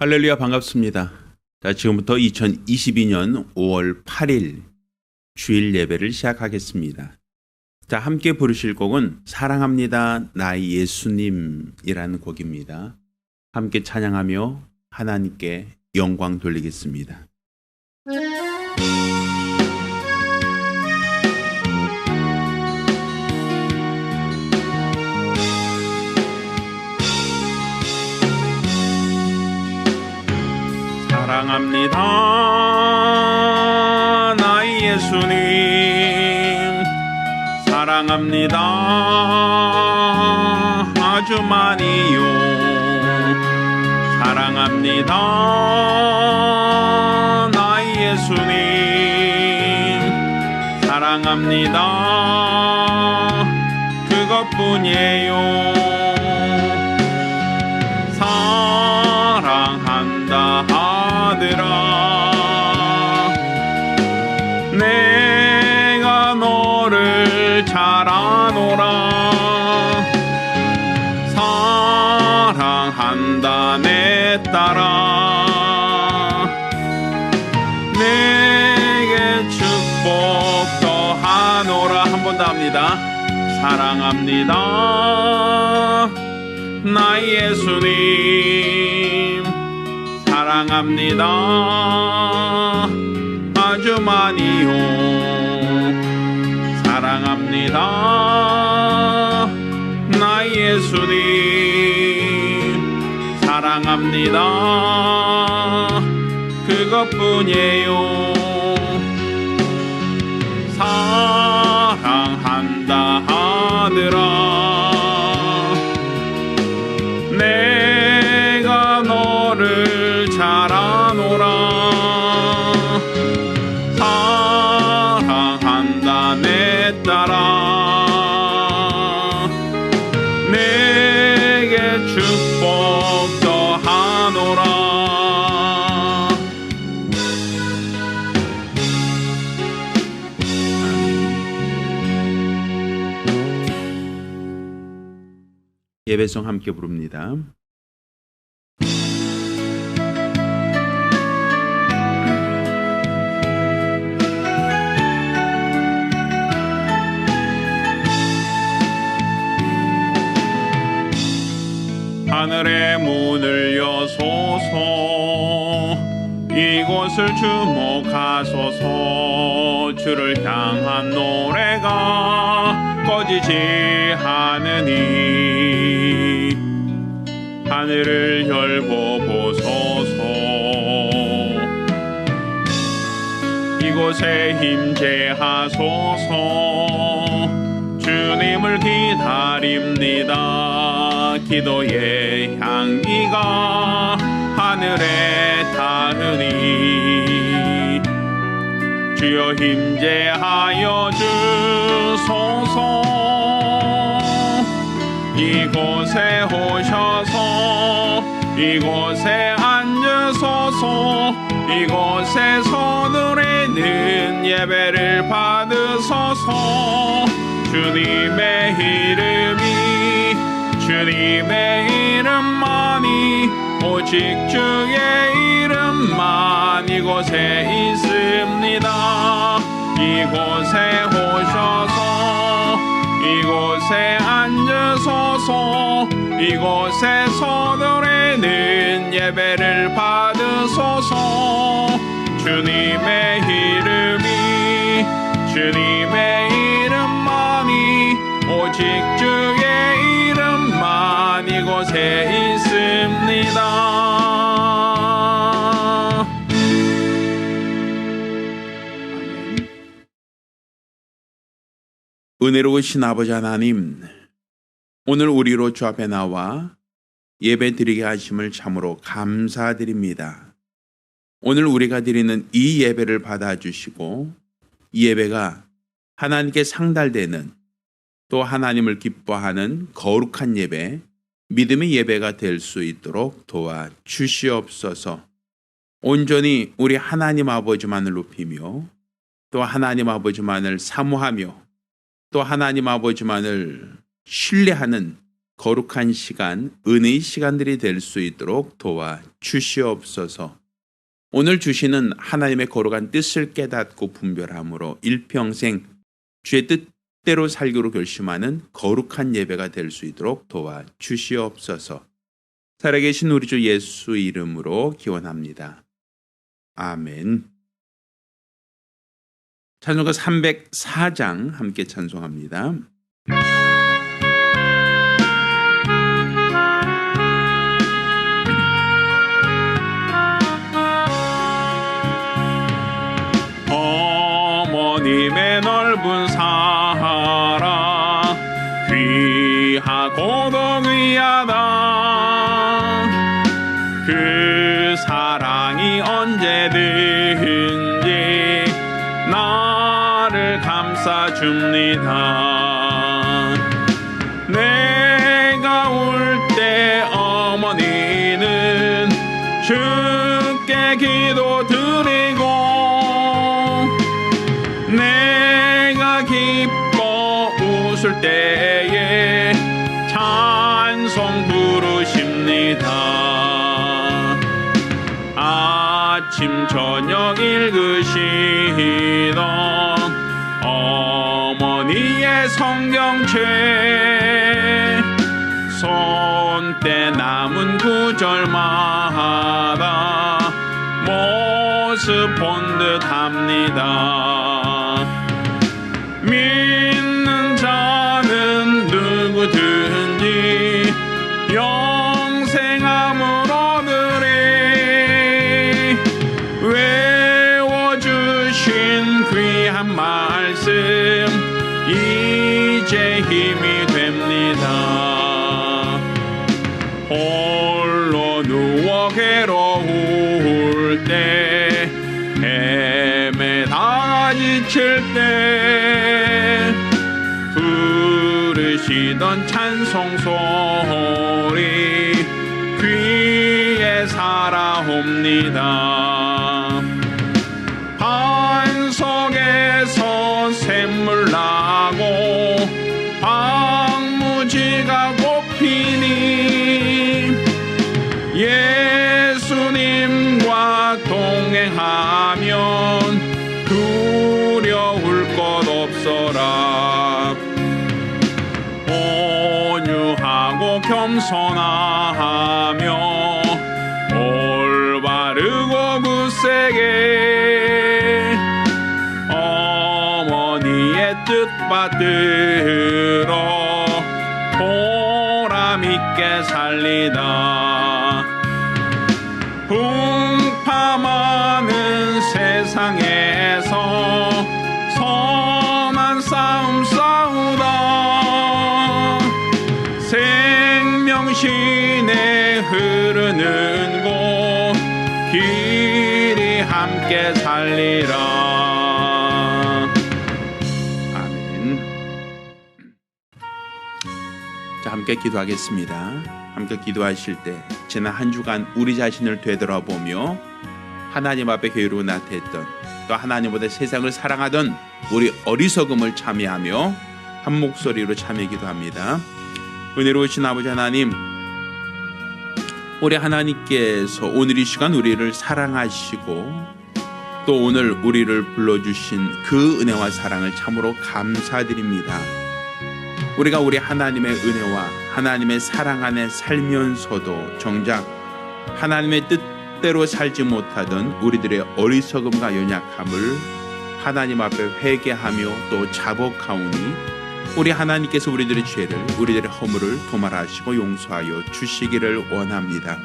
할렐루야, 반갑습니다. 자, 지금부터 2022년 5월 8일 주일 예배를 시작하겠습니다. 자, 함께 부르실 곡은 사랑합니다 나의 예수님이라는 곡입니다. 함께 찬양하며 하나님께 영광 돌리겠습니다. 사랑합니다 나의 예수님, 사랑합니다 아주 많이요. 사랑합니다 나의 예수님, 사랑합니다 그것뿐이에요. 사랑한다 하더라 내가 너를 잘 아노라. 사랑한다 내 딸아 내게 축복 더하노라. 한 번 더 합니다. 사랑합니다 나의 예수님, 사랑합니다 아주 많이요. 사랑합니다 나의 예수님, 사랑합니다 그것뿐이에요. 사랑한다 하더라 내가 너를 잘 아노라. 사랑한다 내 딸아 내게 축복 더하노라. 예배송 함께 부릅니다. 하늘의 문을 여소서, 이곳을 주목하소서. 주를 향한 노래가 꺼지지 않으니 하늘을 열어보소서. 이곳에 임재하소서. 주님을 기다립니다. 기도의 향기가 하늘에 닿으니 주여 임재하여 주소서. 이곳에 오셔서 이곳에 앉으소서. 이곳에서 누리는 예배를 받으소서. 주님의 이름만이 오직 주의 이름만 이곳에 있습니다. 이곳에 오셔서 이곳에 앉으소서. 이곳에서 누리는 예배를 받으소서. 주님의 이름만이 오직 주의 이름만 이곳에 있습니다. 아멘. 은혜로우신 아버지 하나님, 오늘 우리로 주 앞에 나와 예배 드리게 하심을 참으로 감사드립니다. 오늘 우리가 드리는 이 예배를 받아주시고 이 예배가 하나님께 상달되는, 또 하나님을 기뻐하는 거룩한 예배, 믿음의 예배가 될 수 있도록 도와주시옵소서. 온전히 우리 하나님 아버지만을 높이며 또 하나님 아버지만을 사모하며 또 하나님 아버지만을 신뢰하는 거룩한 시간, 은혜의 시간들이 될 수 있도록 도와 주시옵소서. 오늘 주시는 하나님의 거룩한 뜻을 깨닫고 분별함으로 일평생 주의 뜻대로 살기로 결심하는 거룩한 예배가 될 수 있도록 도와 주시옵소서. 살아계신 우리 주 예수 이름으로 기원합니다. 아멘. 찬송가 304장 함께 찬송합니다. 어머님의 넓은 사랑 귀하고도 귀하다. 그 사랑이 언제든지 나를 감싸줍니다. 내가 울 때 어머니는 주께 기도드리고 내가 기뻐 웃을 때에 찬송 부르십니다. 아침 저녁 읽으시던 어머니의 성경책 손때 남은 구절마다 모습 본 듯합니다. 믿는 자는 누구든지 영생함을 얻으리. 외워주신 귀한 말씀 이제 힘이 됩니다. 홀로 누워 괴로울 때 헤매다 지칠 때 부르시던 찬송 소리 귀에 살아옵니다. 반석에서 샘물 나고 방무지가 꽃피니 예수님과 동행하면 두려울 것 없어라. 온유하고 겸손하며 올바르고 굳세게 어머니의 뜻 받들어 보람 있게 살리다. 풍파많은 세상에서 선한 싸움 싸우다 생명신에 흐르는 곳 길이 함께 살리라. 아멘. 자, 함께 기도하겠습니다. 함께 기도하실 때 지난 한 주간 우리 자신을 되돌아보며 하나님 앞에 게으르고 나태했던 또 하나님보다 세상을 사랑하던 우리 어리석음을 참회하며 한 목소리로 참회 기도합니다. 은혜로우신 아버지 하나님, 우리 하나님께서 오늘 이 시간 우리를 사랑하시고 또 오늘 우리를 불러주신 그 은혜와 사랑을 참으로 감사드립니다. 우리가 우리 하나님의 은혜와 하나님의 사랑 안에 살면서도 정작 하나님의 뜻대로 살지 못하던 우리들의 어리석음과 연약함을 하나님 앞에 회개하며 또 자복하오니 우리 하나님께서 우리들의 죄를 우리들의 허물을 도말하시고 용서하여 주시기를 원합니다.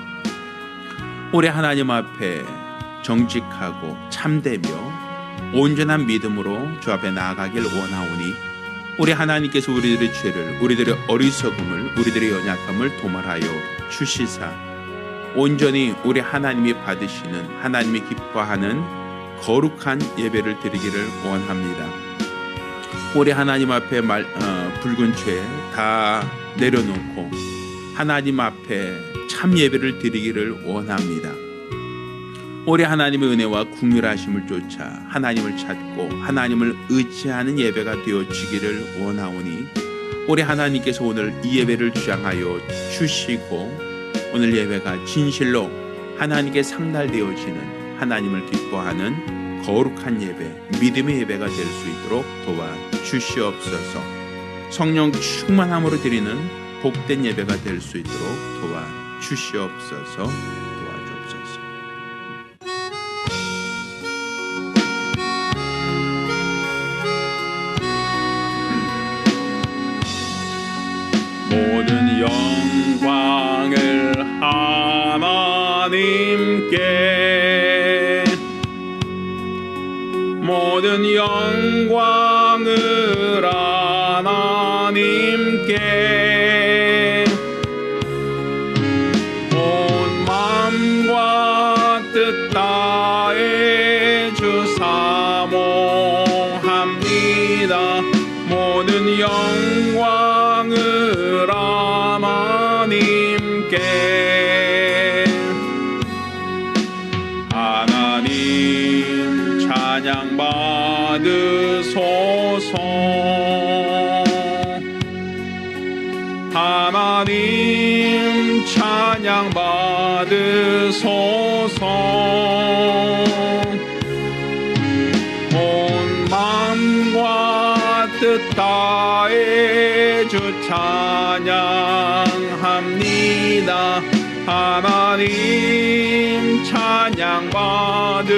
우리 하나님 앞에 정직하고 참되며 온전한 믿음으로 주 앞에 나아가길 원하오니 우리 하나님께서 우리들의 죄를 우리들의 어리석음을 우리들의 연약함을 도말하여 주시사 온전히 우리 하나님이 받으시는 하나님이 기뻐하는 거룩한 예배를 드리기를 원합니다. 우리 하나님 앞에 붉은 죄 다 내려놓고 하나님 앞에 참 예배를 드리기를 원합니다. 우리 하나님의 은혜와 긍휼하심을 쫓아 하나님을 찾고 하나님을 의지하는 예배가 되어지기를 원하오니 우리 하나님께서 오늘 이 예배를 주장하여 주시고 오늘 예배가 진실로 하나님께 상달되어지는 하나님을 기뻐하는 거룩한 예배, 믿음의 예배가 될 수 있도록 도와주시옵소서. 성령 충만함으로 드리는 복된 예배가 될 수 있도록 도와주시옵소서. 도와주옵소서. 모든 영광을 하나님께, 모든 영광을 하나님께, 온 마음과 뜻 다해 주 사모합니다. 모든 영광을 하나님께. 하나님 찬양 받으소서. 하나님 찬양 받으소서. 온 마음과 뜻 다해 주 찬양합니다. 하나님 찬양 받으소서.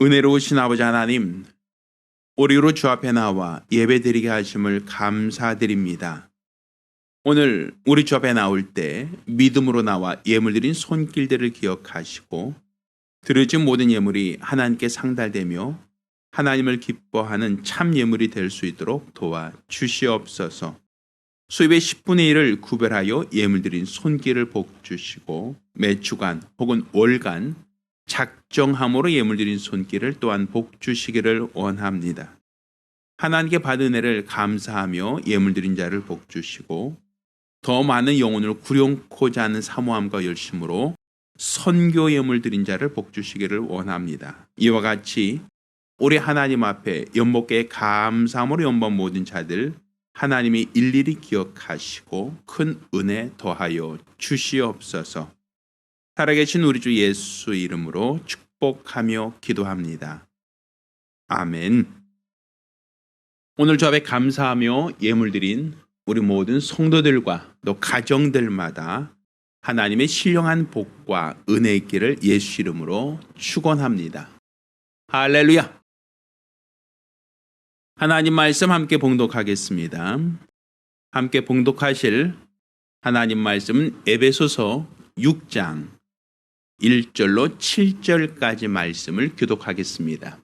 은혜로우신 아버지 하나님, 우리로 주 앞에 나와 예배드리게 하심을 감사드립니다. 오늘 우리 주 앞에 나올 때 믿음으로 나와 예물드린 손길들을 기억하시고 드려진 모든 예물이 하나님께 상달되며 하나님을 기뻐하는 참 예물이 될 수 있도록 도와주시옵소서. 수입의 10분의 1을 구별하여 예물드린 손길을 복주시고 매 주간 혹은 월간 작정함으로 예물드린 손길을 또한 복주시기를 원합니다. 하나님께 받은 은혜를 감사하며 예물드린 자를 복주시고 더 많은 영혼을 구령코자 하는 사모함과 열심으로 선교 예물 드린 자를 복주시기를 원합니다. 이와 같이 우리 하나님 앞에 연복께 감사함으로 연번 모든 자들 하나님이 일일이 기억하시고 큰 은혜 더하여 주시옵소서. 살아계신 우리 주 예수 이름으로 축복하며 기도합니다. 아멘. 오늘 주 앞에 감사하며 예물 드린 우리 모든 성도들과 또 가정들마다 하나님의 신령한 복과 은혜 있기를 예수 이름으로 축원합니다. 할렐루야. 하나님 말씀 함께 봉독하겠습니다. 함께 봉독하실 하나님 말씀은 에베소서 6장 1절로 7절까지 말씀을 교독하겠습니다.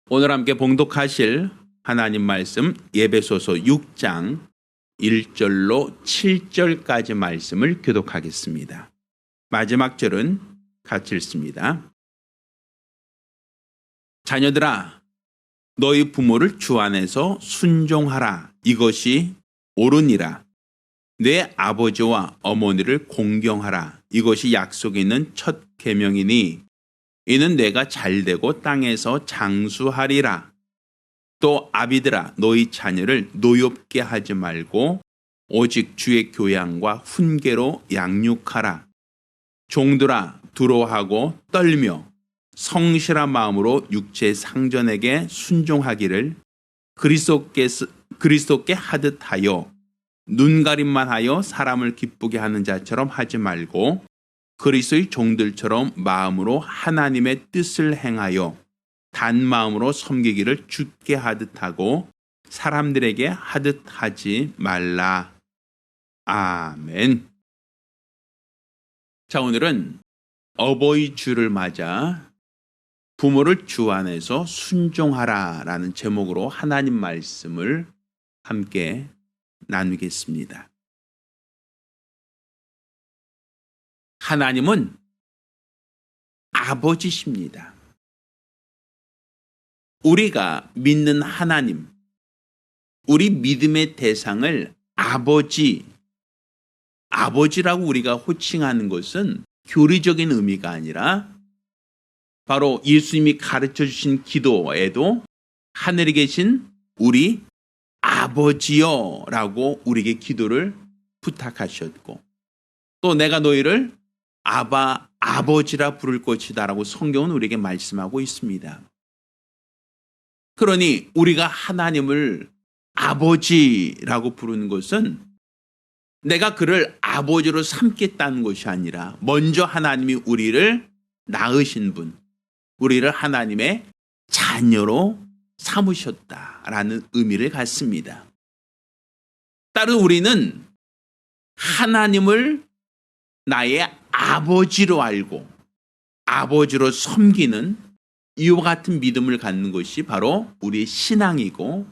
오늘 함께 봉독하실 하나님 말씀 에베소서 6장 1절로 7절까지 말씀을 교독하겠습니다. 마지막 절은 같이 읽습니다. 자녀들아, 너희 부모를 주 안에서 순종하라. 이것이 옳으니라. 내 아버지와 어머니를 공경하라. 이것이 약속이 있는 첫 계명이니 이는 내가 잘되고 땅에서 장수하리라. 또 아비들아, 너희 자녀를 노엽게 하지 말고 오직 주의 교양과 훈계로 양육하라. 종들아, 두려워하고 떨며 성실한 마음으로 육체의 상전에게 순종하기를 그리스도께 하듯하여 눈가림만 하여 사람을 기쁘게 하는 자처럼 하지 말고 그리스도의 종들처럼 마음으로 하나님의 뜻을 행하여 단 마음으로 섬기기를 주께 하듯 하고 사람들에게 하듯 하지 말라. 아멘. 자, 오늘은 어버이 주를 맞아 부모를 주 안에서 순종하라 라는 제목으로 하나님 말씀을 함께 나누겠습니다. 하나님은 아버지십니다. 우리가 믿는 하나님, 우리 믿음의 대상을 아버지라고 우리가 호칭하는 것은 교리적인 의미가 아니라 바로 예수님이 가르쳐 주신 기도에도 하늘에 계신 우리 아버지여라고 우리에게 기도를 부탁하셨고, 또 내가 너희를 아바 아버지라 부를 것이다라고 성경은 우리에게 말씀하고 있습니다. 그러니 우리가 하나님을 아버지라고 부르는 것은 내가 그를 아버지로 삼겠다는 것이 아니라 먼저 하나님이 우리를 낳으신 분, 우리를 하나님의 자녀로 삼으셨다라는 의미를 갖습니다. 따로 우리는 하나님을 나의 아버지로 알고 아버지로 섬기는 이와 같은 믿음을 갖는 것이 바로 우리의 신앙이고,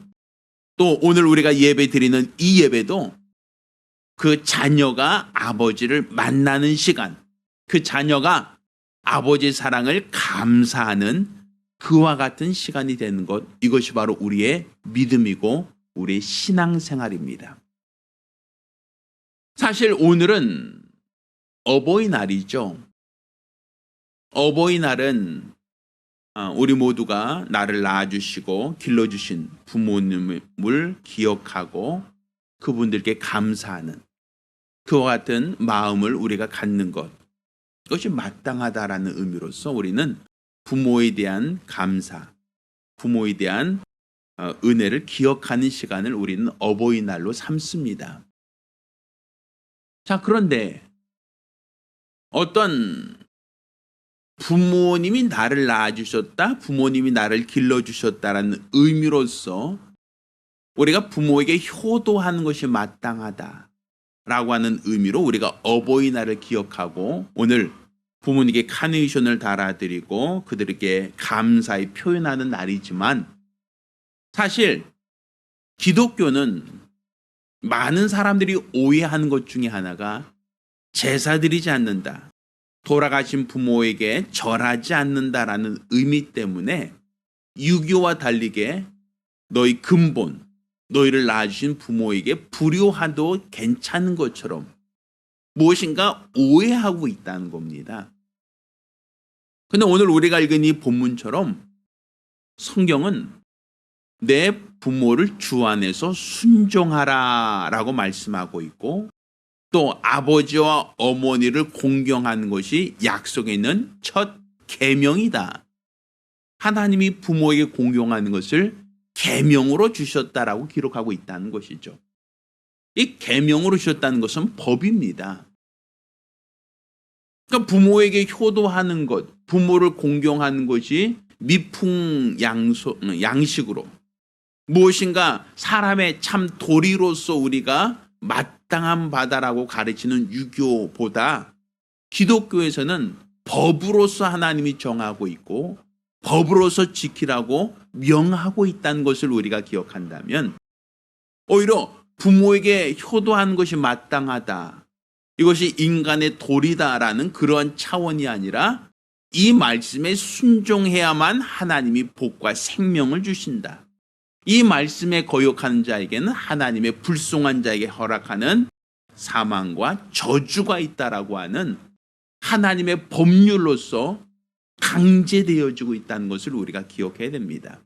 또 오늘 우리가 예배 드리는 이 예배도 그 자녀가 아버지를 만나는 시간, 그 자녀가 아버지의 사랑을 감사하는 그와 같은 시간이 되는 것, 이것이 바로 우리의 믿음이고 우리의 신앙생활입니다. 사실 오늘은 어버이날이죠. 어버이날은 우리 모두가 나를 낳아주시고 길러주신 부모님을 기억하고 그분들께 감사하는 그와 같은 마음을 우리가 갖는 것, 그것이 마땅하다라는 의미로서 우리는 부모에 대한 감사, 부모에 대한 은혜를 기억하는 시간을 우리는 어버이날로 삼습니다. 자, 그런데 어떤 부모님이 나를 낳아주셨다, 부모님이 나를 길러주셨다라는 의미로서 우리가 부모에게 효도하는 것이 마땅하다라고 하는 의미로 우리가 어버이날을 기억하고 오늘 부모님께 카네이션을 달아드리고 그들에게 감사의 표현하는 날이지만, 사실 기독교는 많은 사람들이 오해하는 것 중에 하나가 제사 드리지 않는다, 돌아가신 부모에게 절하지 않는다라는 의미 때문에 유교와 달리게 너희 근본, 너희를 낳아주신 부모에게 불효하도 괜찮은 것처럼 무엇인가 오해하고 있다는 겁니다. 근데 오늘 우리가 읽은 이 본문처럼 성경은 내 부모를 주 안에서 순종하라 라고 말씀하고 있고, 또 아버지와 어머니를 공경하는 것이 약속에 있는 첫 계명이다. 하나님이 부모에게 공경하는 것을 계명으로 주셨다라고 기록하고 있다는 것이죠. 이 계명으로 주셨다는 것은 법입니다. 그러니까 부모에게 효도하는 것, 부모를 공경하는 것이 미풍양식으로 무엇인가 사람의 참 도리로서 우리가 마땅한 바다라고 가르치는 유교보다 기독교에서는 법으로서 하나님이 정하고 있고 법으로서 지키라고 명하고 있다는 것을 우리가 기억한다면, 오히려 부모에게 효도하는 것이 마땅하다, 이것이 인간의 도리다라는 그러한 차원이 아니라 이 말씀에 순종해야만 하나님이 복과 생명을 주신다. 이 말씀에 거역하는 자에게는 하나님의 불송한 자에게 허락하는 사망과 저주가 있다라고 하는 하나님의 법률로서 강제되어지고 있다는 것을 우리가 기억해야 됩니다.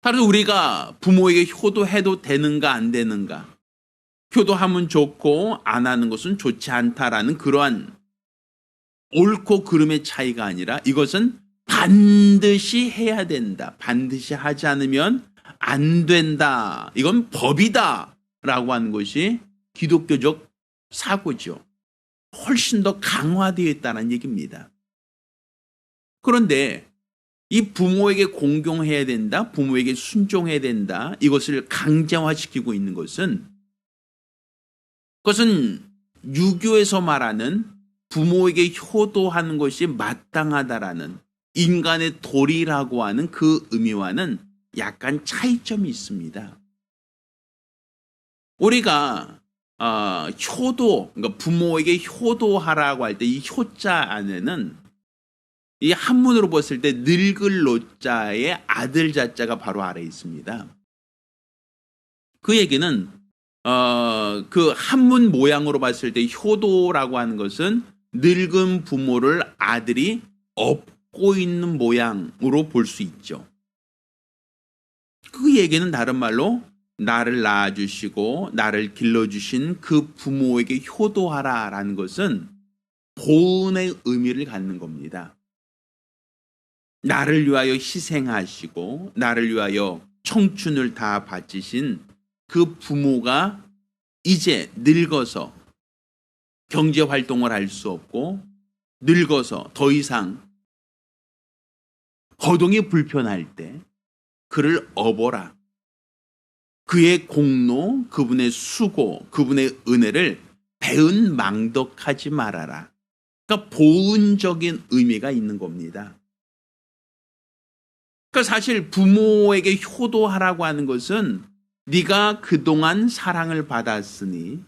따라서 우리가 부모에게 효도해도 되는가 안 되는가, 효도하면 좋고 안 하는 것은 좋지 않다라는 그러한 옳고 그름의 차이가 아니라 이것은 반드시 해야 된다, 반드시 하지 않으면 안 된다, 이건 법이다 라고 하는 것이 기독교적 사고죠. 훨씬 더 강화되어 있다는 얘기입니다. 그런데 이 부모에게 공경해야 된다, 부모에게 순종해야 된다, 이것을 강제화시키고 있는 것은, 그것은 유교에서 말하는 부모에게 효도하는 것이 마땅하다라는 인간의 도리라고 하는 그 의미와는 약간 차이점이 있습니다. 우리가 효도, 그러니까 부모에게 효도하라고 할 때 이 효자 안에는 이 한문으로 봤을 때 늙을 노자의 아들 자자가 바로 아래에 있습니다. 그 얘기는 그 한문 모양으로 봤을 때 효도라고 하는 것은 늙은 부모를 아들이 업고 있는 모양으로 볼 수 있죠. 그 얘기는 다른 말로 나를 낳아주시고 나를 길러주신 그 부모에게 효도하라라는 것은 보은의 의미를 갖는 겁니다. 나를 위하여 희생하시고 나를 위하여 청춘을 다 바치신 그 부모가 이제 늙어서 경제 활동을 할 수 없고 늙어서 더 이상 거동이 불편할 때 그를 업어라. 그의 공로, 그분의 수고, 그분의 은혜를 배은망덕하지 말아라. 그러니까 보은적인 의미가 있는 겁니다. 그러니까 사실 부모에게 효도하라고 하는 것은 네가 그동안 사랑을 받았으니,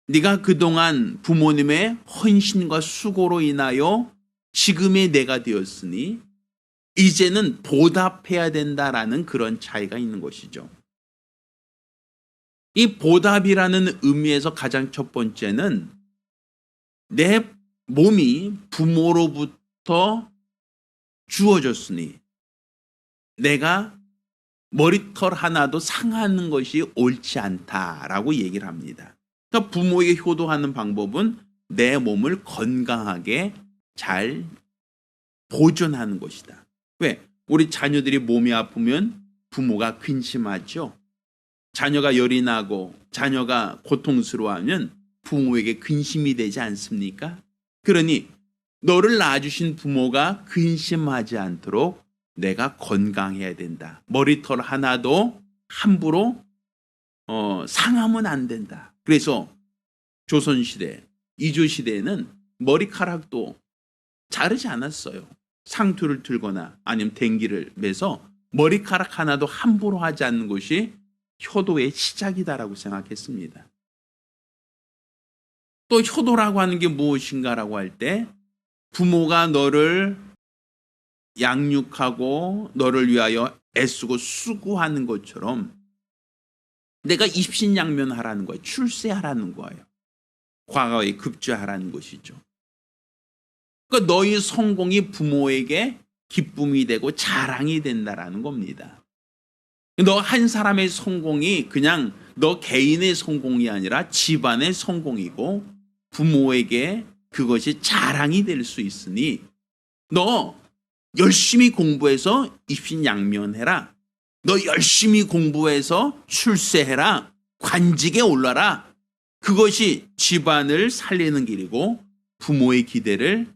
네가 그동안 부모님의 헌신과 수고로 인하여 지금의 내가 되었으니 이제는 보답해야 된다라는 그런 차이가 있는 것이죠. 이 보답이라는 의미에서 가장 첫 번째는 내 몸이 부모로부터 주어졌으니 내가 머리털 하나도 상하는 것이 옳지 않다라고 얘기를 합니다. 그러니까 부모에게 효도하는 방법은 내 몸을 건강하게 잘 보존하는 것이다. 왜? 우리 자녀들이 몸이 아프면 부모가 근심하죠. 자녀가 열이 나고 자녀가 고통스러워하면 부모에게 근심이 되지 않습니까? 그러니 너를 낳아주신 부모가 근심하지 않도록 내가 건강해야 된다. 머리털 하나도 함부로 상하면 안 된다. 그래서 조선시대, 이조시대에는 머리카락도 자르지 않았어요. 상투를 들거나 아니면 댕기를 매서 머리카락 하나도 함부로 하지 않는 것이 효도의 시작이다라고 생각했습니다. 또 효도라고 하는 게 무엇인가라고 할 때 부모가 너를 양육하고 너를 위하여 애쓰고 수고하는 것처럼 내가 입신양면하라는 거예요. 출세하라는 거예요. 과거에 급제하라는 것이죠. 그러니까 너희 성공이 부모에게 기쁨이 되고 자랑이 된다라는 겁니다. 너 한 사람의 성공이 그냥 너 개인의 성공이 아니라 집안의 성공이고 부모에게 그것이 자랑이 될 수 있으니 너 열심히 공부해서 입신양면해라. 너 열심히 공부해서 출세해라. 관직에 올라라. 그것이 집안을 살리는 길이고 부모의 기대를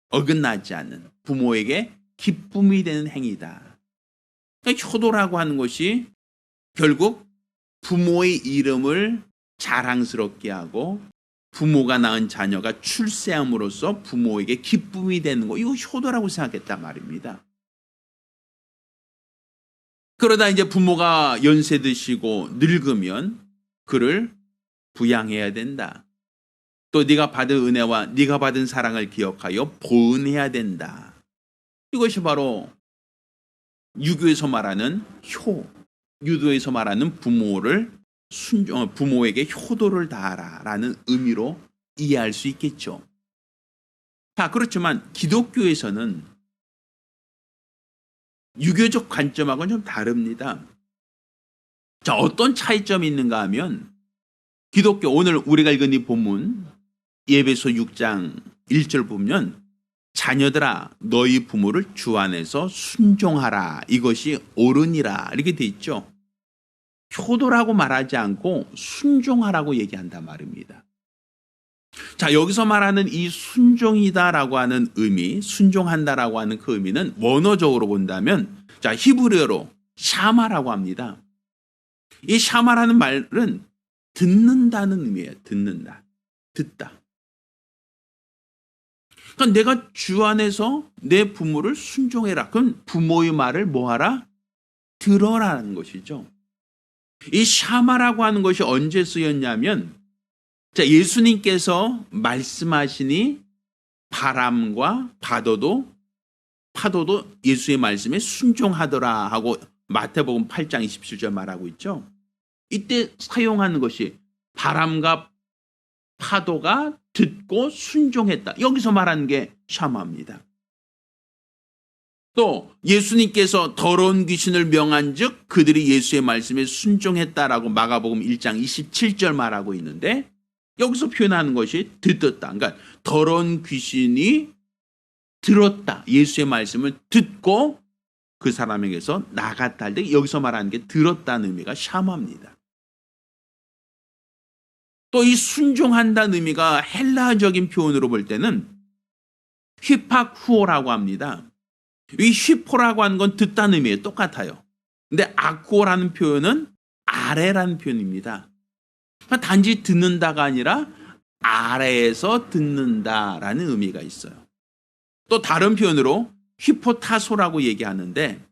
어긋나지 않는 부모에게 기쁨이 되는 행위다. 그러니까 효도라고 하는 것이 결국 부모의 이름을 자랑스럽게 하고 부모가 낳은 자녀가 출세함으로써 부모에게 기쁨이 되는 거, 이거 효도라고 생각했단 말입니다. 그러다 이제 부모가 연세 드시고 늙으면 그를 부양해야 된다. 또 네가 받은 은혜와 네가 받은 사랑을 기억하여 보은해야 된다. 이것이 바로 유교에서 말하는 유도에서 말하는 부모에게 효도를 다하라라는 의미로 이해할 수 있겠죠. 그렇지만 기독교에서는 유교적 관점하고는 좀 다릅니다. 자, 어떤 차이점이 있는가 하면 기독교 오늘 우리가 읽은 이 본문 에베소 6장 1절 보면 자녀들아 너희 부모를 주 안에서 순종하라 이것이 옳으니라 이렇게 돼 있죠. 효도라고 말하지 않고 순종하라고 얘기한단 말입니다. 자, 여기서 말하는 이 순종이다라고 하는 의미, 순종한다라고 하는 그 의미는 원어적으로 본다면 자, 히브리어로 샤마라고 합니다. 이 샤마라는 말은 듣는다는 의미예요. 듣다. 그러니까 내가 주 안에서 내 부모를 순종해라. 그럼 부모의 말을 뭐하라? 들어라는 것이죠. 이 샤마라고 하는 것이 언제 쓰였냐면 자, 예수님께서 말씀하시니 바람과 파도도 예수의 말씀에 순종하더라 하고 마태복음 8장 27절 말하고 있죠. 이때 사용하는 것이 바람과 파도가 듣고 순종했다. 여기서 말하는 게 샤마입니다. 또 예수님께서 더러운 귀신을 명한즉 그들이 예수의 말씀에 순종했다라고 마가복음 1장 27절 말하고 있는데, 여기서 표현하는 것이 듣었다. 그러니까 더러운 귀신이 들었다. 예수의 말씀을 듣고 그 사람에게서 나갔다 할 때 여기서 말하는 게 들었다는 의미가 샤마입니다. 또 이 순종한다는 의미가 헬라적인 표현으로 볼 때는 휘파쿠오라고 합니다. 이 휘포라고 하는 건 듣다는 의미에 똑같아요. 근데 아쿠오라는 표현은 아래라는 표현입니다. 단지 듣는다가 아니라 아래에서 듣는다라는 의미가 있어요. 또 다른 표현으로 히포타소라고 얘기하는데,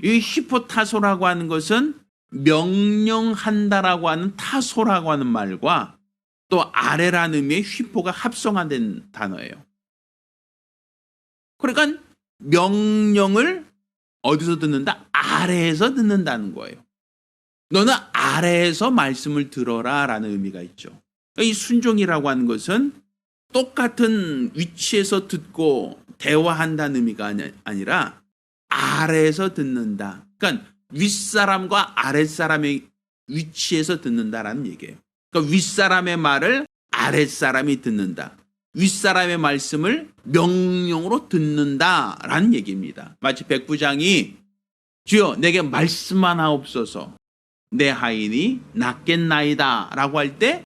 이 히포타소라고 하는 것은 명령한다라고 하는 타소라고 하는 말과 또 아래라는 의미의 휘포가 합성화된 단어예요. 그러니까 명령을 어디서 듣는다? 아래에서 듣는다는 거예요. 너는 아래에서 말씀을 들어라 라는 의미가 있죠. 이 순종이라고 하는 것은 똑같은 위치에서 듣고 대화한다는 의미가 아니라 아래에서 듣는다. 그러니까 윗사람과 아랫사람의 위치에서 듣는다라는 얘기예요. 그러니까 윗사람의 말을 아랫사람이 듣는다. 윗사람의 말씀을 명령으로 듣는다라는 얘기입니다. 마치 백부장이 주여 내게 말씀만 하옵소서 내 하인이 낫겠나이다 라고 할 때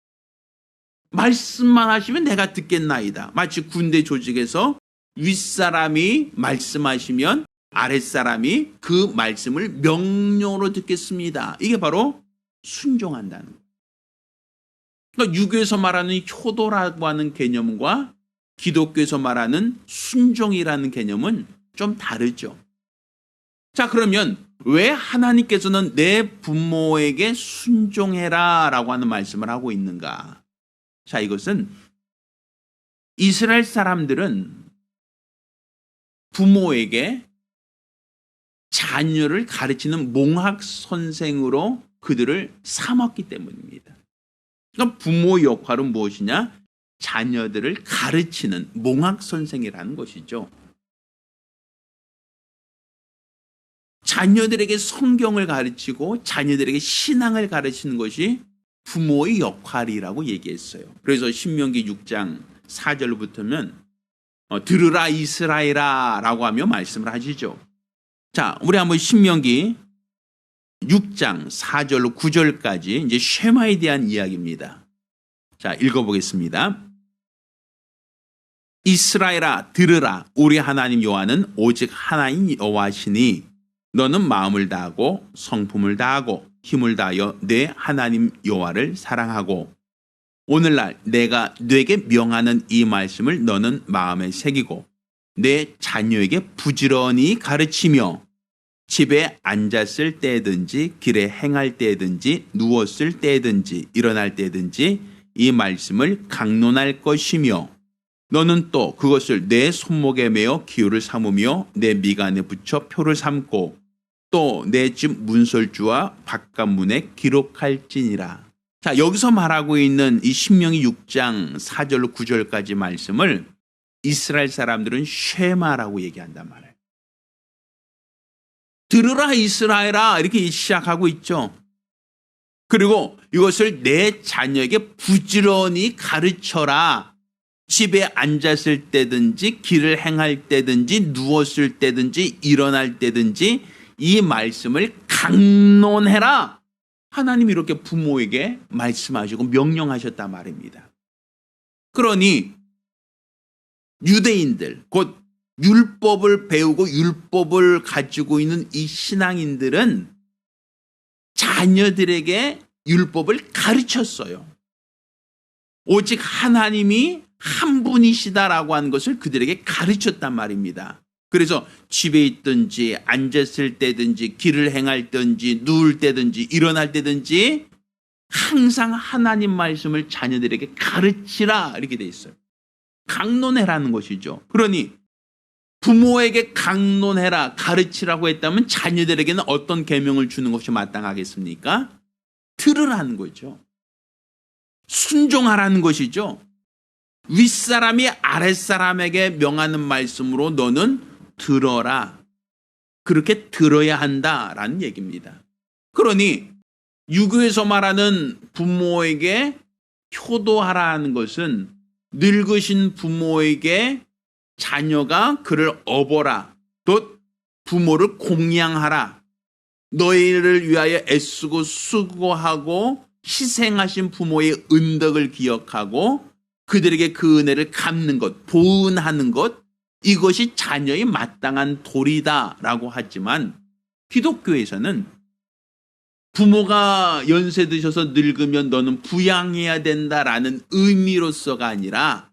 말씀만 하시면 내가 듣겠나이다. 마치 군대 조직에서 윗사람이 말씀하시면 아랫사람이 그 말씀을 명령으로 듣겠습니다. 이게 바로 순종한다는 거예요. 그러니까 유교에서 말하는 효도라고 하는 개념과 기독교에서 말하는 순종이라는 개념은 좀 다르죠. 자, 그러면 왜 하나님께서는 내 부모에게 순종해라 라고 하는 말씀을 하고 있는가? 자, 이것은 이스라엘 사람들은 부모에게 자녀를 가르치는 몽학 선생으로 그들을 삼았기 때문입니다. 그러니까 부모의 역할은 무엇이냐? 자녀들을 가르치는 몽학 선생이라는 것이죠. 자녀들에게 성경을 가르치고 자녀들에게 신앙을 가르치는 것이 부모의 역할이라고 얘기했어요. 그래서 신명기 6장 4절부터는 들으라 이스라엘아 라고 하며 말씀을 하시죠. 자, 우리 한번 신명기 6장 4절로 9절까지 이제 쉐마에 대한 이야기입니다. 자, 읽어보겠습니다. 이스라엘아 들으라 우리 하나님 여호와는 오직 하나님 여호와시니 너는 마음을 다하고 성품을 다하고 힘을 다하여 내 하나님 여호와를 사랑하고 오늘날 내가 네게 명하는 이 말씀을 너는 마음에 새기고 내 자녀에게 부지런히 가르치며 집에 앉았을 때든지 길에 행할 때든지 누웠을 때든지 일어날 때든지 이 말씀을 강론할 것이며 너는 또 그것을 내 손목에 매어 기호를 삼으며 내 미간에 붙여 표를 삼고 또 내 집 문설주와 바깥문에 기록할지니라. 자, 여기서 말하고 있는 이 신명기 6장 4절로 9절까지 말씀을 이스라엘 사람들은 쉐마라고 얘기한단 말이에요. 들으라 이스라엘아 이렇게 시작하고 있죠. 그리고 이것을 내 자녀에게 부지런히 가르쳐라. 집에 앉았을 때든지 길을 행할 때든지 누웠을 때든지 일어날 때든지 이 말씀을 강론해라. 하나님이 이렇게 부모에게 말씀하시고 명령하셨단 말입니다. 그러니 유대인들 곧 율법을 배우고 율법을 가지고 있는 이 신앙인들은 자녀들에게 율법을 가르쳤어요. 오직 하나님이 한 분이시다라고 하는 것을 그들에게 가르쳤단 말입니다. 그래서 집에 있든지 앉았을 때든지 길을 행할 때든지 누울 때든지 일어날 때든지 항상 하나님 말씀을 자녀들에게 가르치라 이렇게 돼 있어요. 강론해라는 것이죠. 그러니 부모에게 강론해라 가르치라고 했다면 자녀들에게는 어떤 계명을 주는 것이 마땅하겠습니까? 들으라는 거죠. 순종하라는 것이죠. 윗사람이 아랫사람에게 명하는 말씀으로 너는 들어라. 그렇게 들어야 한다라는 얘기입니다. 그러니 유교에서 말하는 부모에게 효도하라는 것은 늙으신 부모에게 자녀가 그를 업어라. 또 부모를 공양하라. 너희를 위하여 애쓰고 수고하고 희생하신 부모의 은덕을 기억하고 그들에게 그 은혜를 갚는 것, 보은하는 것, 이것이 자녀의 마땅한 도리다라고 하지만 기독교에서는 부모가 연세 드셔서 늙으면 너는 부양해야 된다라는 의미로서가 아니라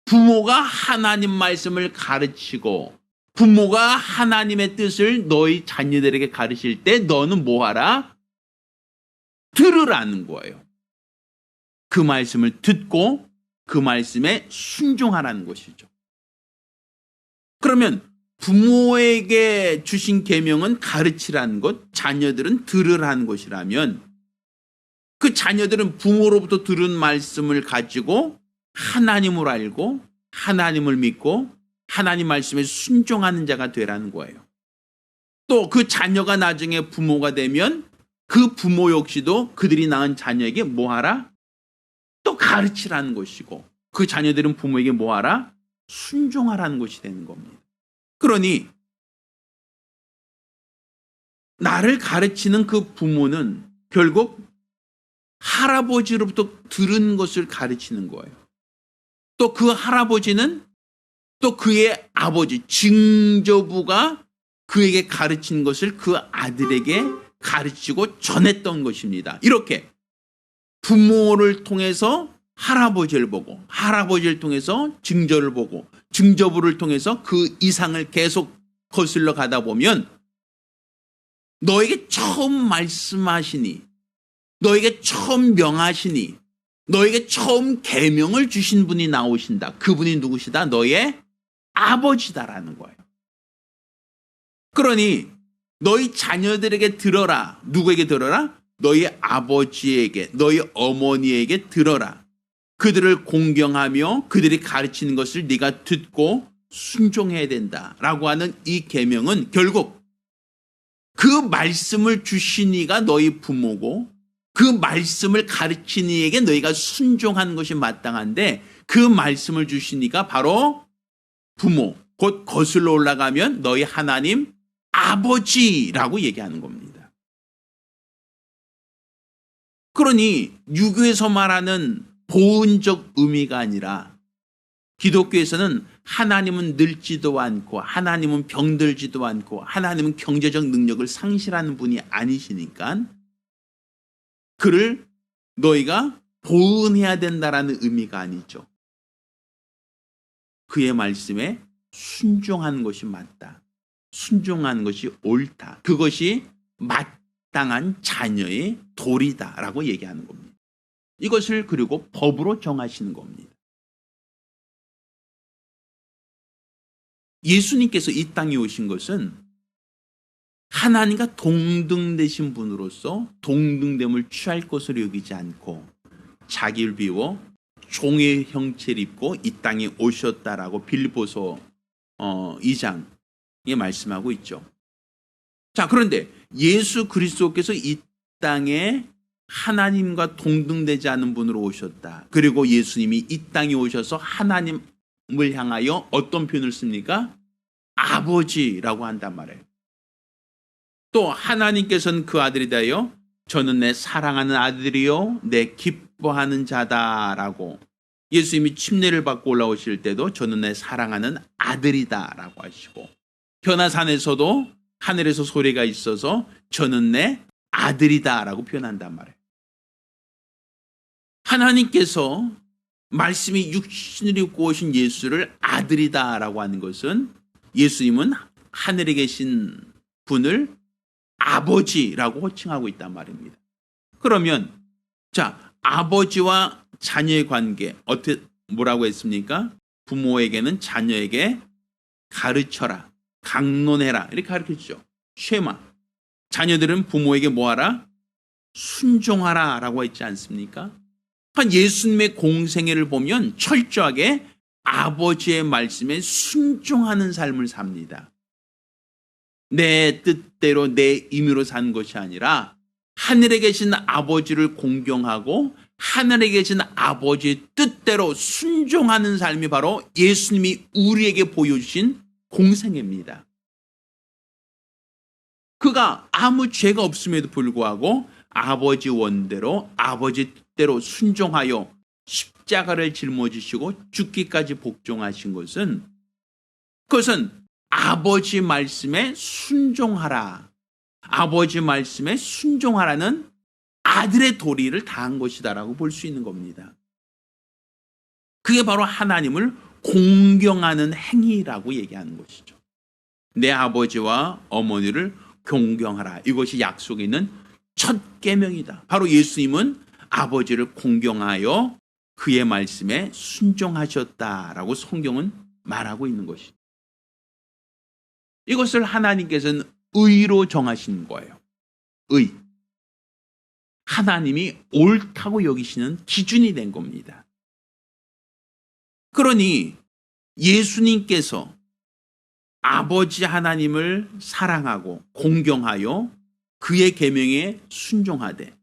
부모가 하나님 말씀을 가르치고 부모가 하나님의 뜻을 너희 자녀들에게 가르칠 때 너는 뭐하라? 들으라는 거예요. 그 말씀을 듣고 그 말씀에 순종하라는 것이죠. 그러면 부모에게 주신 계명은 가르치라는 것, 자녀들은 들으라는 것이라면 그 자녀들은 부모로부터 들은 말씀을 가지고 하나님을 알고 하나님을 믿고 하나님 말씀에 순종하는 자가 되라는 거예요. 또 그 자녀가 나중에 부모가 되면 그 부모 역시도 그들이 낳은 자녀에게 뭐하라? 또 가르치라는 것이고 그 자녀들은 부모에게 뭐하라? 순종하라는 것이 되는 겁니다. 그러니 나를 가르치는 그 부모는 결국 할아버지로부터 들은 것을 가르치는 거예요. 또 그 할아버지는 또 그의 아버지, 증조부가 그에게 가르친 것을 그 아들에게 가르치고 전했던 것입니다. 이렇게 부모를 통해서 할아버지를 보고 할아버지를 통해서 증조를 보고 증조부를 통해서 그 이상을 계속 거슬러 가다 보면 너에게 처음 말씀하시니 너에게 처음 명하시니 너에게 처음 계명을 주신 분이 나오신다. 그분이 누구시다? 너의 아버지다라는 거예요. 그러니 너희 자녀들에게 들어라. 누구에게 들어라? 너희 아버지에게, 너희 어머니에게 들어라. 그들을 공경하며 그들이 가르치는 것을 네가 듣고 순종해야 된다라고 하는 이 계명은 결국 그 말씀을 주신 이가 너희 부모고 그 말씀을 가르친 이에게 너희가 순종하는 것이 마땅한데 그 말씀을 주신 이가 바로 부모, 곧 거슬러 올라가면 너희 하나님 아버지라고 얘기하는 겁니다. 그러니 유교에서 말하는 보은적 의미가 아니라 기독교에서는 하나님은 늙지도 않고 하나님은 병들지도 않고 하나님은 경제적 능력을 상실하는 분이 아니시니까 그를 너희가 보은해야 된다라는 의미가 아니죠. 그의 말씀에 순종하는 것이 맞다. 순종하는 것이 옳다. 그것이 마땅한 자녀의 도리다라고 얘기하는 겁니다. 이것을 그리고 법으로 정하시는 겁니다. 예수님께서 이 땅에 오신 것은 하나님과 동등되신 분으로서 동등됨을 취할 것으로 여기지 않고 자기를 비워 종의 형체를 입고 이 땅에 오셨다라고 빌립보서 2장에 말씀하고 있죠. 자, 그런데 예수 그리스도께서 이 땅에 하나님과 동등되지 않은 분으로 오셨다. 그리고 예수님이 이 땅에 오셔서 하나님을 향하여 어떤 표현을 씁니까? 아버지라고 한단 말이에요. 또 하나님께서는 그 아들이 되어 저는 내 사랑하는 아들이요 내 기뻐하는 자다라고 예수님이 침례를 받고 올라오실 때도 저는 내 사랑하는 아들이다라고 하시고 변화산에서도 하늘에서 소리가 있어서 저는 내 아들이다라고 표현한단 말이에요. 하나님께서 말씀이 육신을 입고 오신 예수를 아들이다라고 하는 것은 예수님은 하늘에 계신 분을 아버지라고 호칭하고 있단 말입니다. 그러면 자, 아버지와 자녀의 관계 어떻게 뭐라고 했습니까? 부모에게는 자녀에게 가르쳐라, 강론해라 이렇게 가르쳐주죠. 쉐마. 자녀들은 부모에게 뭐하라? 순종하라 라고 했지 않습니까? 예수님의 공생애를 보면 철저하게 아버지의 말씀에 순종하는 삶을 삽니다. 내 뜻대로 내 임의로 산 것이 아니라 하늘에 계신 아버지를 공경하고 하늘에 계신 아버지의 뜻대로 순종하는 삶이 바로 예수님이 우리에게 보여주신 공생애입니다. 그가 아무 죄가 없음에도 불구하고 아버지 원대로 아버지 뜻대로 순종하여 십자가를 짊어지시고 죽기까지 복종하신 것은, 그것은 아버지 말씀에 순종하라, 아버지 말씀에 순종하라는 아들의 도리를 다한 것이다라고 볼 수 있는 겁니다. 그게 바로 하나님을 공경하는 행위라고 얘기하는 것이죠. 내 아버지와 어머니를 공경하라. 이것이 약속에 있는 첫 계명이다. 바로 예수님은 아버지를 공경하여 그의 말씀에 순종하셨다라고 성경은 말하고 있는 것이죠. 이것을 하나님께서는 의로 정하신 거예요. 의. 하나님이 옳다고 여기시는 기준이 된 겁니다. 그러니 예수님께서 아버지 하나님을 사랑하고 공경하여 그의 계명에 순종하되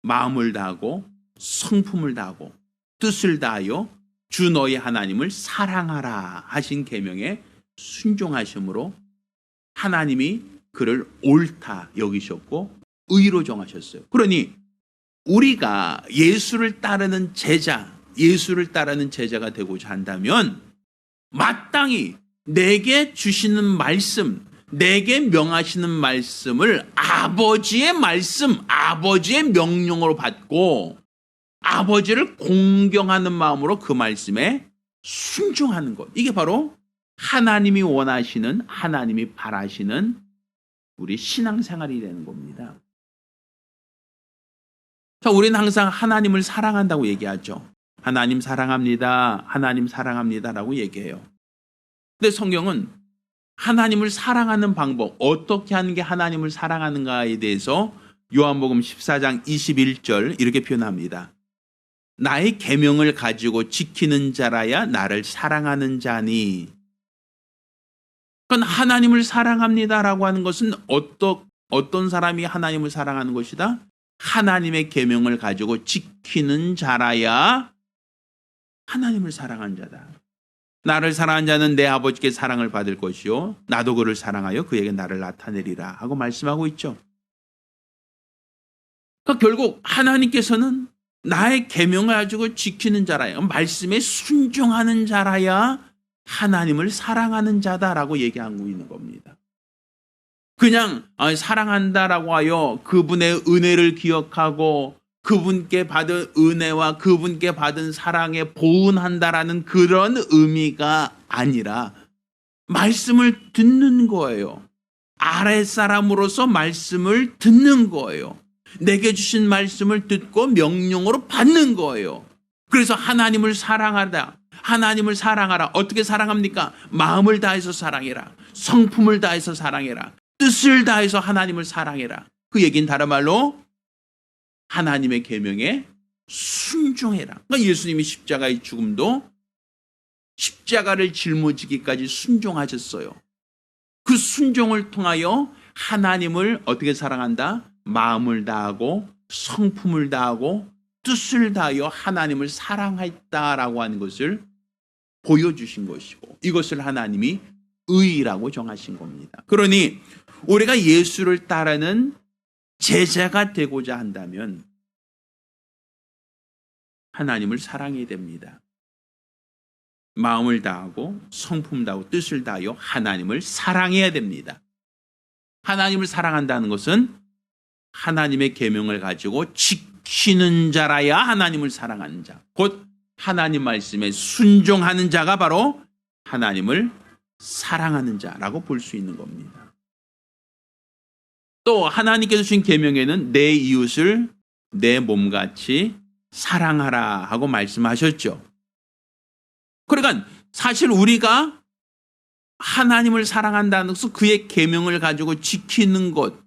마음을 다하고 성품을 다하고 뜻을 다하여 주 너희 하나님을 사랑하라 하신 계명에 순종하심으로 하나님이 그를 옳다 여기셨고 의로 정하셨어요. 그러니 우리가 예수를 따르는 제자가 되고자 한다면 마땅히 내게 주시는 말씀, 내게 명하시는 말씀을 아버지의 말씀, 아버지의 명령으로 받고 아버지를 공경하는 마음으로 그 말씀에 순종하는 것. 이게 바로 하나님이 원하시는, 하나님이 바라시는 우리 신앙생활이 되는 겁니다. 자, 우리는 항상 하나님을 사랑한다고 얘기하죠. 하나님 사랑합니다. 하나님 사랑합니다라고 얘기해요. 근데 성경은 하나님을 사랑하는 방법, 어떻게 하는 게 하나님을 사랑하는가에 대해서 요한복음 14장 21절 이렇게 표현합니다. 나의 계명을 가지고 지키는 자라야 나를 사랑하는 자니. 그러니까 하나님을 사랑합니다라고 하는 것은 어떤 사람이 하나님을 사랑하는 것이다? 하나님의 계명을 가지고 지키는 자라야 하나님을 사랑한 자다. 나를 사랑한 자는 내 아버지께 사랑을 받을 것이요 나도 그를 사랑하여 그에게 나를 나타내리라 하고 말씀하고 있죠. 그러니까 결국 하나님께서는 나의 계명을 가지고 지키는 자라야, 말씀에 순종하는 자라야 하나님을 사랑하는 자다라고 얘기하고 있는 겁니다. 그냥 사랑한다라고 하여 그분의 은혜를 기억하고 그분께 받은 은혜와 그분께 받은 사랑에 보은한다라는 그런 의미가 아니라 말씀을 듣는 거예요. 아랫사람으로서 말씀을 듣는 거예요. 내게 주신 말씀을 듣고 명령으로 받는 거예요. 그래서 하나님을 사랑하라. 하나님을 사랑하라. 어떻게 사랑합니까? 마음을 다해서 사랑해라. 성품을 다해서 사랑해라. 뜻을 다해서 하나님을 사랑해라. 그 얘기는 다른 말로 하나님의 계명에 순종해라. 그러니까 예수님이 십자가의 죽음도 십자가를 짊어지기까지 순종하셨어요. 그 순종을 통하여 하나님을 어떻게 사랑한다? 마음을 다하고 성품을 다하고 뜻을 다하여 하나님을 사랑했다라고 하는 것을 보여주신 것이고 이것을 하나님이 의라고 정하신 겁니다. 그러니 우리가 예수를 따르는 제자가 되고자 한다면 하나님을 사랑해야 됩니다. 마음을 다하고 성품 다하고 뜻을 다하여 하나님을 사랑해야 됩니다. 하나님을 사랑한다는 것은 하나님의 계명을 가지고 지키는 자라야 하나님을 사랑하는 자, 곧 하나님 말씀에 순종하는 자가 바로 하나님을 사랑하는 자라고 볼 수 있는 겁니다. 또 하나님께서 주신 계명에는 내 이웃을 내 몸같이 사랑하라 하고 말씀하셨죠. 그러니까 사실 우리가 하나님을 사랑한다는 것은 그의 계명을 가지고 지키는 것,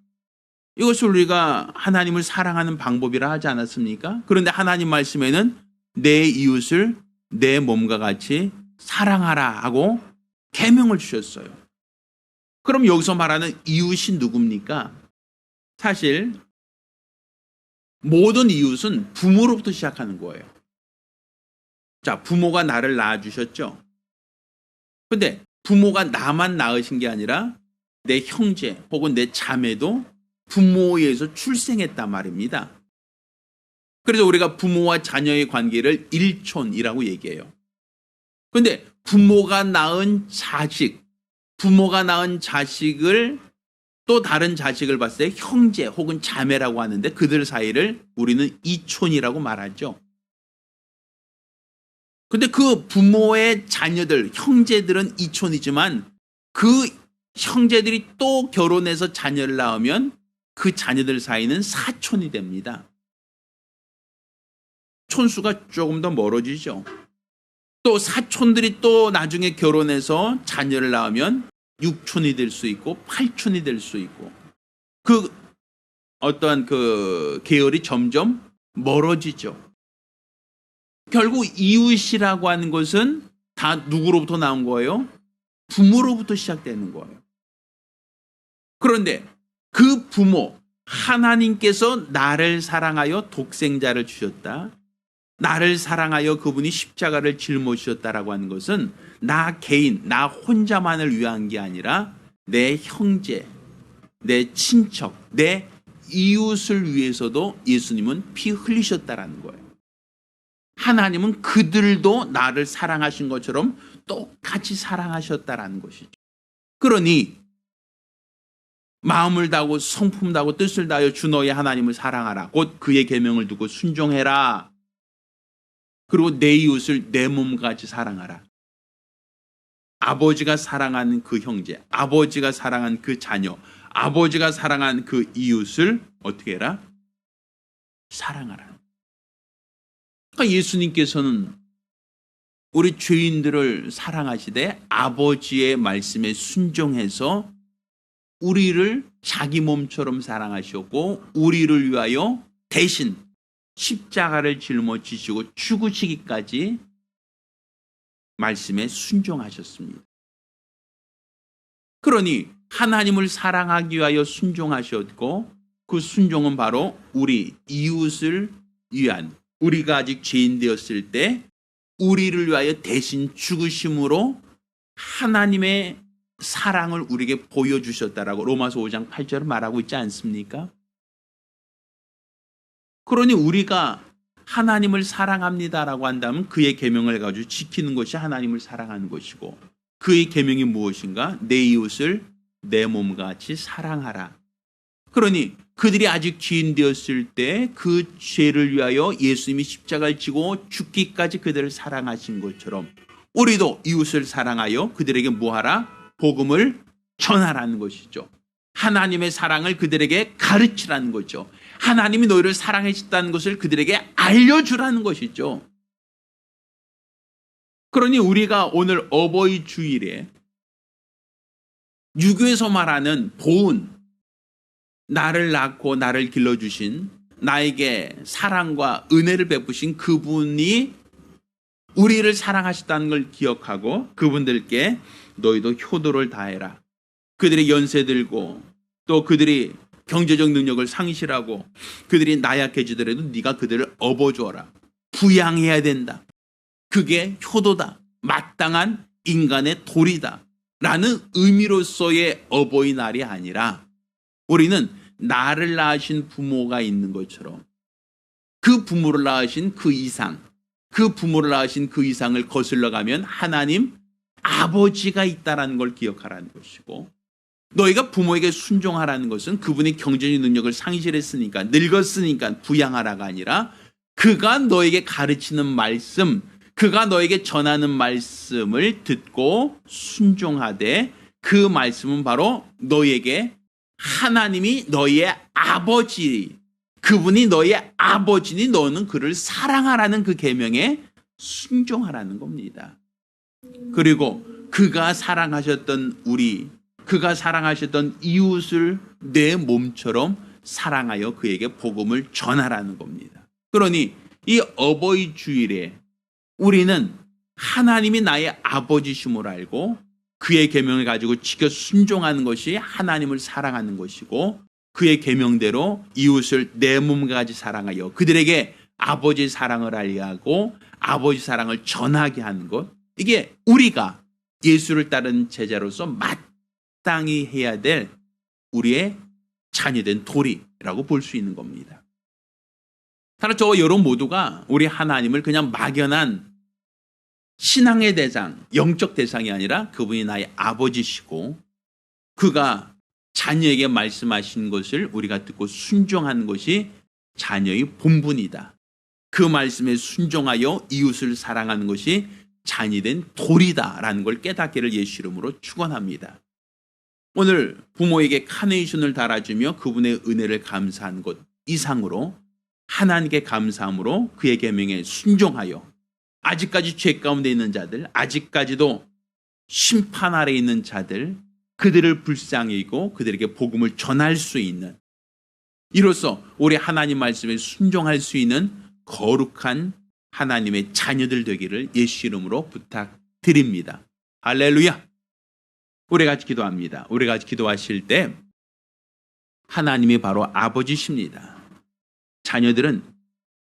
이것을 우리가 하나님을 사랑하는 방법이라 하지 않았습니까? 그런데 하나님 말씀에는 내 이웃을 내 몸과 같이 사랑하라 하고 계명을 주셨어요. 그럼 여기서 말하는 이웃이 누굽니까? 사실 모든 이웃은 부모로부터 시작하는 거예요. 자, 부모가 나를 낳아주셨죠. 근데 부모가 나만 낳으신 게 아니라 내 형제 혹은 내 자매도 부모에 의해서 출생했단 말입니다. 그래서 우리가 부모와 자녀의 관계를 일촌이라고 얘기해요. 근데 부모가 낳은 자식을 또 다른 자식을 봤을 때 형제 혹은 자매라고 하는데 그들 사이를 우리는 이촌이라고 말하죠. 근데 그 부모의 자녀들, 형제들은 이촌이지만 그 형제들이 또 결혼해서 자녀를 낳으면 그 자녀들 사이는 사촌이 됩니다. 촌수가 조금 더 멀어지죠. 또 사촌들이 또 나중에 결혼해서 자녀를 낳으면 6촌이 될 수 있고 8촌이 될 수 있고 그 어떠한 그 계열이 점점 멀어지죠. 결국 이웃이라고 하는 것은 다 누구로부터 나온 거예요? 부모로부터 시작되는 거예요. 그런데 그 부모, 하나님께서 나를 사랑하여 독생자를 주셨다. 나를 사랑하여 그분이 십자가를 짊어지셨다라고 하는 것은 나 개인, 나 혼자만을 위한 게 아니라 내 형제, 내 친척, 내 이웃을 위해서도 예수님은 피 흘리셨다라는 거예요. 하나님은 그들도 나를 사랑하신 것처럼 똑같이 사랑하셨다라는 것이죠. 그러니 마음을 다하고 성품 다하고 뜻을 다하여 주 너의 하나님을 사랑하라. 곧 그의 계명을 두고 순종해라. 그리고 내 이웃을 내 몸같이 사랑하라. 아버지가 사랑하는 그 형제, 아버지가 사랑한 그 자녀, 아버지가 사랑한 그 이웃을 어떻게 해라? 사랑하라. 그러니까 예수님께서는 우리 죄인들을 사랑하시되 아버지의 말씀에 순종해서 우리를 자기 몸처럼 사랑하셨고 우리를 위하여 대신 십자가를 짊어지시고 죽으시기까지 말씀에 순종하셨습니다. 그러니 하나님을 사랑하기 위하여 순종하셨고 그 순종은 바로 우리 이웃을 위한 우리가 아직 죄인 되었을 때 우리를 위하여 대신 죽으심으로 하나님의 사랑을 우리에게 보여주셨다라고 로마서 5장 8절을 말하고 있지 않습니까? 그러니 우리가 하나님을 사랑합니다라고 한다면 그의 계명을 가지고 지키는 것이 하나님을 사랑하는 것이고 그의 계명이 무엇인가? 내 이웃을 내 몸과 같이 사랑하라. 그러니 그들이 아직 죄인 되었을 때 그 죄를 위하여 예수님이 십자가를 지고 죽기까지 그들을 사랑하신 것처럼 우리도 이웃을 사랑하여 그들에게 뭐하라? 복음을 전하라는 것이죠. 하나님의 사랑을 그들에게 가르치라는 거죠. 하나님이 너희를 사랑하셨다는 것을 그들에게 알려주라는 것이죠. 그러니 우리가 오늘 어버이 주일에 유교에서 말하는 보은, 나를 낳고 나를 길러주신 나에게 사랑과 은혜를 베푸신 그분이 우리를 사랑하셨다는 걸 기억하고 그분들께 너희도 효도를 다해라. 그들이 연세 들고 또 그들이 경제적 능력을 상실하고 그들이 나약해지더라도 네가 그들을 업어주어라. 부양해야 된다. 그게 효도다. 마땅한 인간의 도리다. 라는 의미로서의 어버이날이 아니라 우리는 나를 낳으신 부모가 있는 것처럼 그 부모를 낳으신 그 이상, 그 부모를 낳으신 그 이상을 거슬러 가면 하나님 아버지가 있다라는 걸 기억하라는 것이고 너희가 부모에게 순종하라는 것은 그분이 경제적 능력을 상실했으니까 늙었으니까 부양하라가 아니라 그가 너에게 가르치는 말씀, 그가 너에게 전하는 말씀을 듣고 순종하되 그 말씀은 바로 너에게 하나님이 너희의 아버지, 그분이 너희의 아버지니 너는 그를 사랑하라는 그 계명에 순종하라는 겁니다. 그리고 그가 사랑하셨던 우리, 그가 사랑하셨던 이웃을 내 몸처럼 사랑하여 그에게 복음을 전하라는 겁니다. 그러니 이 어버이 주일에 우리는 하나님이 나의 아버지심을 알고 그의 계명을 가지고 지켜 순종하는 것이 하나님을 사랑하는 것이고, 그의 계명대로 이웃을 내 몸과 같이 사랑하여 그들에게 아버지의 사랑을 알리하고 아버지 사랑을 전하게 하는 것, 이게 우리가 예수를 따르는 제자로서 마땅히 해야 될 우리의 자녀된 도리라고 볼 수 있는 겁니다. 따라 저와 여러분 모두가 우리 하나님을 그냥 막연한 신앙의 대상, 영적 대상이 아니라 그분이 나의 아버지시고 그가 자녀에게 말씀하신 것을 우리가 듣고 순종하는 것이 자녀의 본분이다. 그 말씀에 순종하여 이웃을 사랑하는 것이 자녀된 도리다라는 걸 깨닫기를 예수 이름으로 축원합니다. 오늘 부모에게 카네이션을 달아주며 그분의 은혜를 감사하는 것 이상으로 하나님께 감사함으로 그의 계명에 순종하여 아직까지 죄 가운데 있는 자들, 아직까지도 심판 아래 있는 자들, 그들을 불쌍히 여기고 그들에게 복음을 전할 수 있는, 이로써 우리 하나님 말씀에 순종할 수 있는 거룩한 하나님의 자녀들 되기를 예수 이름으로 부탁드립니다. 할렐루야. 우리 같이 기도합니다. 우리 같이 기도하실 때 하나님이 바로 아버지십니다. 자녀들은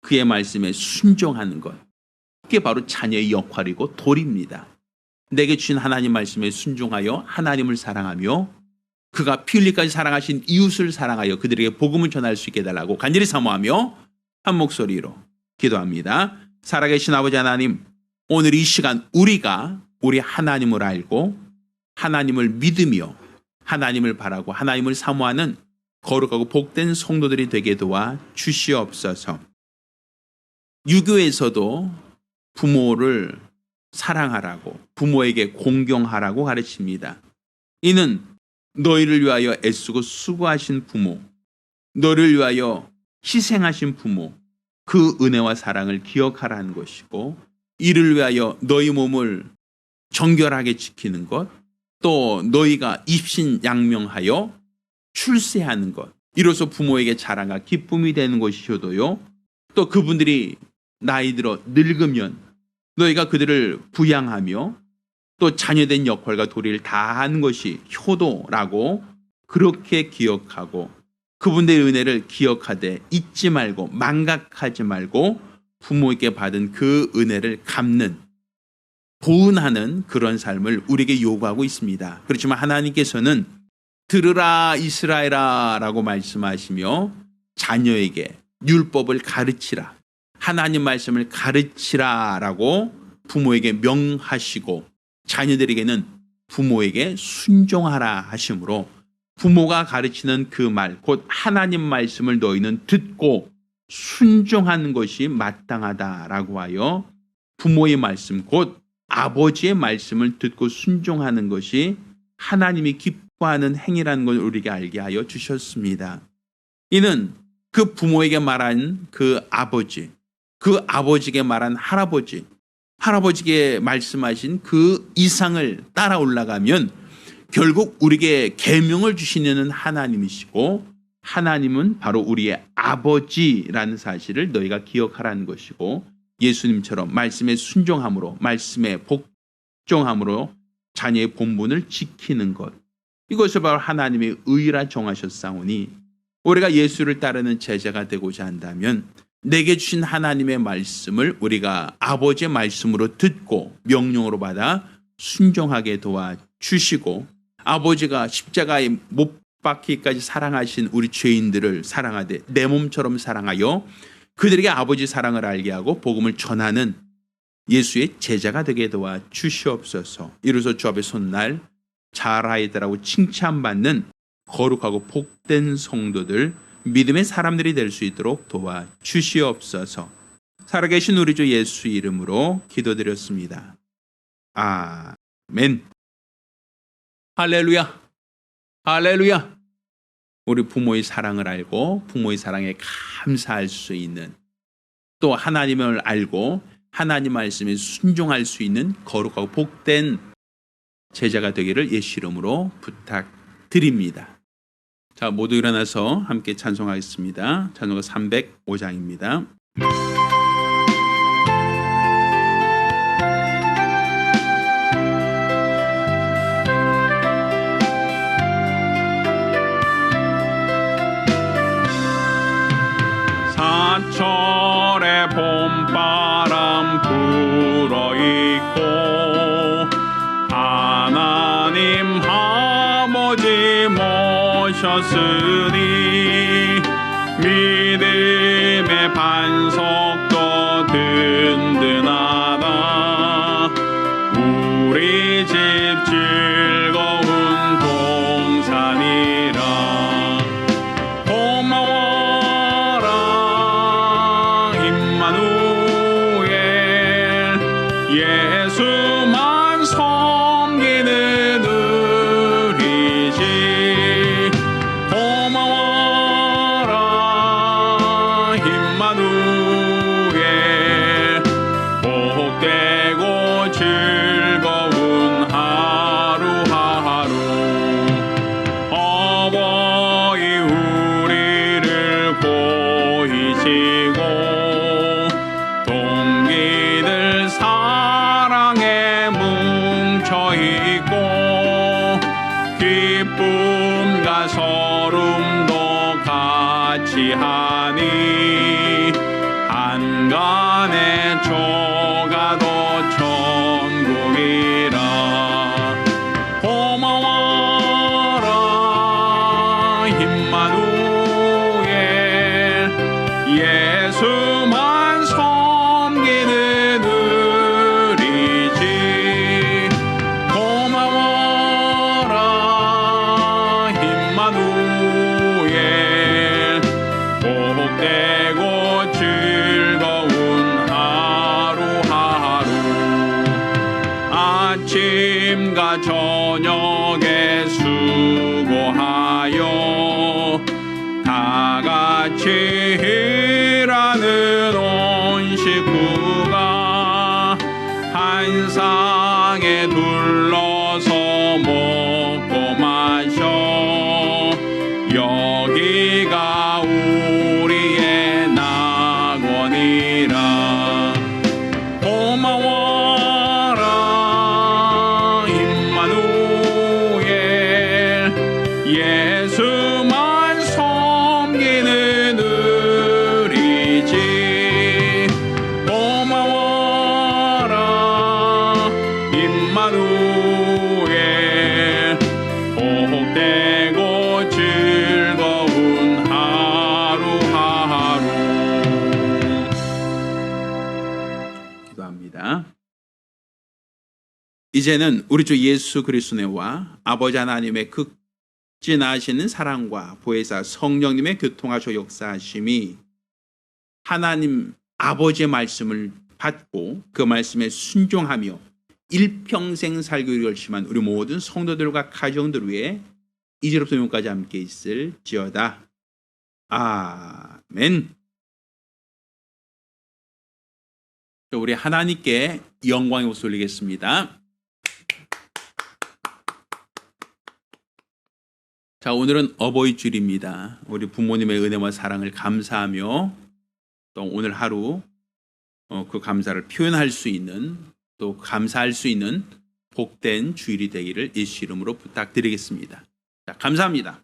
그의 말씀에 순종하는 것, 그게 바로 자녀의 역할이고 도리입니다. 내게 주신 하나님 말씀에 순종하여 하나님을 사랑하며 그가 피 흘리까지 사랑하신 이웃을 사랑하여 그들에게 복음을 전할 수 있게 해달라고 간절히 사모하며 한 목소리로 기도합니다. 살아계신 아버지 하나님, 오늘 이 시간 우리가 우리 하나님을 알고 하나님을 믿으며 하나님을 바라고 하나님을 사모하는 거룩하고 복된 성도들이 되게 도와 주시옵소서. 유교에서도 부모를 사랑하라고, 부모에게 공경하라고 가르칩니다. 이는 너희를 위하여 애쓰고 수고하신 부모, 너를 위하여 희생하신 부모, 그 은혜와 사랑을 기억하라는 것이고, 이를 위하여 너희 몸을 정결하게 지키는 것, 또 너희가 입신양명하여 출세하는 것, 이로써 부모에게 자랑과 기쁨이 되는 것이셔도요, 또 그분들이 나이 들어 늙으면 너희가 그들을 부양하며 또 자녀된 역할과 도리를 다하는 것이 효도라고 그렇게 기억하고, 그분들의 은혜를 기억하되 잊지 말고 망각하지 말고 부모에게 받은 그 은혜를 갚는, 보은하는 그런 삶을 우리에게 요구하고 있습니다. 그렇지만 하나님께서는 들으라 이스라엘아 라고 말씀하시며 자녀에게 율법을 가르치라, 하나님 말씀을 가르치라 라고 부모에게 명하시고, 자녀들에게는 부모에게 순종하라 하시므로 부모가 가르치는 그 말, 곧 하나님 말씀을 너희는 듣고 순종하는 것이 마땅하다라고 하여 부모의 말씀, 곧 아버지의 말씀을 듣고 순종하는 것이 하나님이 기뻐하는 행위라는 걸 우리에게 알게 하여 주셨습니다. 이는 그 부모에게 말한 그 아버지, 그 아버지에게 말한 할아버지, 할아버지에게 말씀하신 그 이상을 따라 올라가면 결국 우리에게 계명을 주시는 하나님이시고, 하나님은 바로 우리의 아버지라는 사실을 너희가 기억하라는 것이고, 예수님처럼 말씀에 순종함으로, 말씀에 복종함으로 자녀의 본분을 지키는 것, 이것을 바로 하나님의 의라 정하셨사오니, 우리가 예수를 따르는 제자가 되고자 한다면 내게 주신 하나님의 말씀을 우리가 아버지의 말씀으로 듣고 명령으로 받아 순종하게 도와주시고, 아버지가 십자가에 못 박히기까지 사랑하신 우리 죄인들을 사랑하되 내 몸처럼 사랑하여 그들에게 아버지 사랑을 알게 하고 복음을 전하는 예수의 제자가 되게 도와주시옵소서. 이로써 주 앞에 손날 잘하이다라고 칭찬받는 거룩하고 복된 성도들, 믿음의 사람들이 될 수 있도록 도와주시옵소서. 살아계신 우리 주 예수 이름으로 기도드렸습니다. 아멘. 할렐루야. 할렐루야. 우리 부모의 사랑을 알고 부모의 사랑에 감사할 수 있는, 또 하나님을 알고 하나님 말씀에 순종할 수 있는 거룩하고 복된 제자가 되기를 예수 이름으로 부탁드립니다. 자, 모두 일어나서 함께 찬송하겠습니다. 찬송가 305장입니다. 사철의 봄바람 불어있고 하나님 아버지 모셨으니 믿음의 반석도 든든하다. 우리 집 즐거운 동산이라. 고마워라 임마누엘, 예수만 섬기는 우리 집. 고마워라 임마누엘, 복되고 즐거운 하루하루. 어버이 우리를 보이시고 동기들 사랑에 뭉쳐있고 기쁨과 서름도 같이 하니 한간에 조가도 천국이라. 고마워라 임마누엘, 예수만 섬기는 우리 집. 고마워라 임마누엘, 복되고 즐거운 하루하루. 아침과 저녁에 수고하여 다 같이 일하는 온 식구가 한 상에 둘러서 먹고 마셔. 여기가 우리의 낙원이라. 고마워라 임마누엘, 예수만 섬기는 우리 집. 고마워라 임마누엘, 복되고 즐거운 하루하루. 기도합니다. 이제는 우리 주 예수 그리스도와 아버지 하나님의 극진하시는 사랑과 보혜사 성령님의 교통하시고 역사하심이 하나님 아버지의 말씀을 받고 그 말씀에 순종하며 일평생 살기 결심한 우리 모든 성도들과 가정들 위해 이제로부터 영원까지 함께 있을지어다. 아멘. 우리 하나님께 영광의 목소리 올리겠습니다. 자, 오늘은 어버이 주일입니다. 우리 부모님의 은혜와 사랑을 감사하며 또 오늘 하루 그 감사를 표현할 수 있는, 또 감사할 수 있는 복된 주일이 되기를 예수 이름으로 부탁드리겠습니다. 자, 감사합니다.